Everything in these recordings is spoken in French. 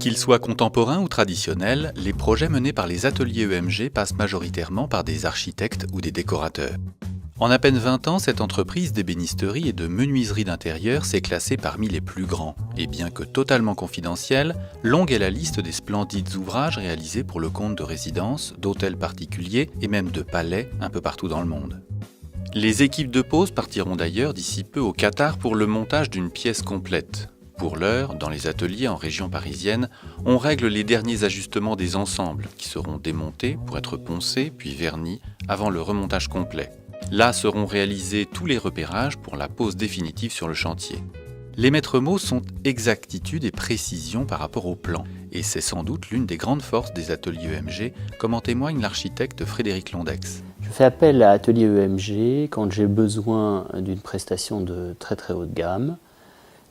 Qu'ils soient contemporains ou traditionnels, les projets menés par les ateliers EMG passent majoritairement par des architectes ou des décorateurs. En à peine 20 ans, cette entreprise d'ébénisterie et de menuiserie d'intérieur s'est classée parmi les plus grands. Et bien que totalement confidentielle, longue est la liste des splendides ouvrages réalisés pour le compte de résidences, d'hôtels particuliers et même de palais un peu partout dans le monde. Les équipes de pose partiront d'ailleurs d'ici peu au Qatar pour le montage d'une pièce complète. Pour l'heure, dans les ateliers en région parisienne, on règle les derniers ajustements des ensembles qui seront démontés pour être poncés puis vernis avant le remontage complet. Là seront réalisés tous les repérages pour la pose définitive sur le chantier. Les maîtres mots sont exactitude et précision par rapport au plan, et c'est sans doute l'une des grandes forces des ateliers EMG, comme en témoigne l'architecte Frédéric Londex. Je fais appel à Atelier EMG quand j'ai besoin d'une prestation de très très haute gamme,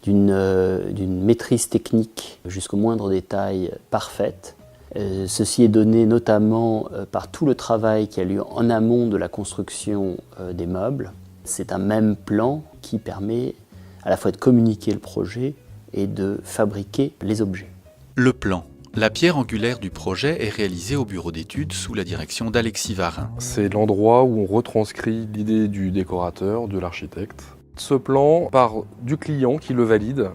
d'une maîtrise technique jusqu'au moindre détail parfaite. Ceci est donné notamment par tout le travail qui a lieu en amont de la construction des meubles. C'est un même plan qui permet à la fois de communiquer le projet et de fabriquer les objets. Le plan. La pierre angulaire du projet est réalisée au bureau d'études sous la direction d'Alexis Varin. C'est l'endroit où on retranscrit l'idée du décorateur, de l'architecte. Ce plan part du client qui le valide,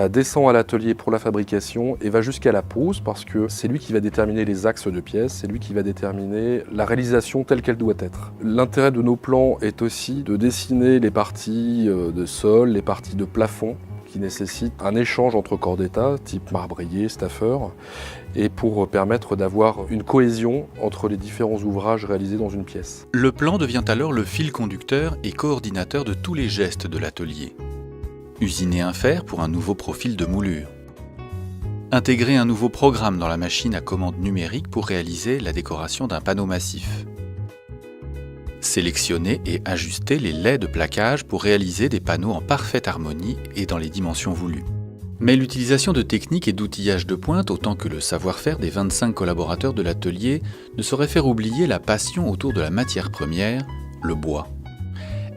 descend à l'atelier pour la fabrication et va jusqu'à la pose parce que c'est lui qui va déterminer les axes de pièces, c'est lui qui va déterminer la réalisation telle qu'elle doit être. L'intérêt de nos plans est aussi de dessiner les parties de sol, les parties de plafond qui nécessitent un échange entre corps d'état, type marbrier, staffeur, et pour permettre d'avoir une cohésion entre les différents ouvrages réalisés dans une pièce. Le plan devient alors le fil conducteur et coordinateur de tous les gestes de l'atelier. Usiner un fer pour un nouveau profil de moulure. Intégrer un nouveau programme dans la machine à commande numérique pour réaliser la décoration d'un panneau massif. Sélectionner et ajuster les laits de plaquage pour réaliser des panneaux en parfaite harmonie et dans les dimensions voulues. Mais l'utilisation de techniques et d'outillage de pointe, autant que le savoir-faire des 25 collaborateurs de l'atelier, ne saurait faire oublier la passion autour de la matière première, le bois.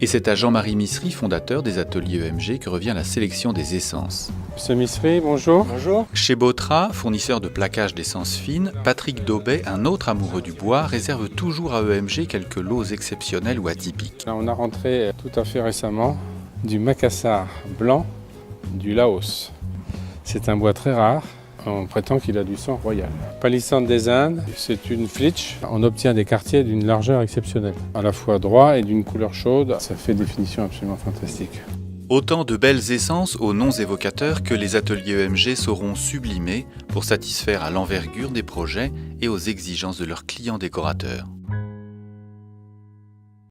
Et c'est à Jean-Marie Missery, fondateur des ateliers EMG, que revient la sélection des essences. Monsieur Missery, bonjour. Bonjour. Chez Botra, fournisseur de plaquage d'essences fines, Patrick Daubet, un autre amoureux du bois, réserve toujours à EMG quelques lots exceptionnels ou atypiques. Là, on a rentré tout à fait récemment du macassar blanc du Laos. C'est un bois très rare. On prétend qu'il a du sang royal. Palissandre des Indes, c'est une flitch. On obtient des quartiers d'une largeur exceptionnelle, à la fois droit et d'une couleur chaude. Ça fait des finitions absolument fantastiques. Autant de belles essences aux noms évocateurs que les ateliers EMG sauront sublimer pour satisfaire à l'envergure des projets et aux exigences de leurs clients décorateurs.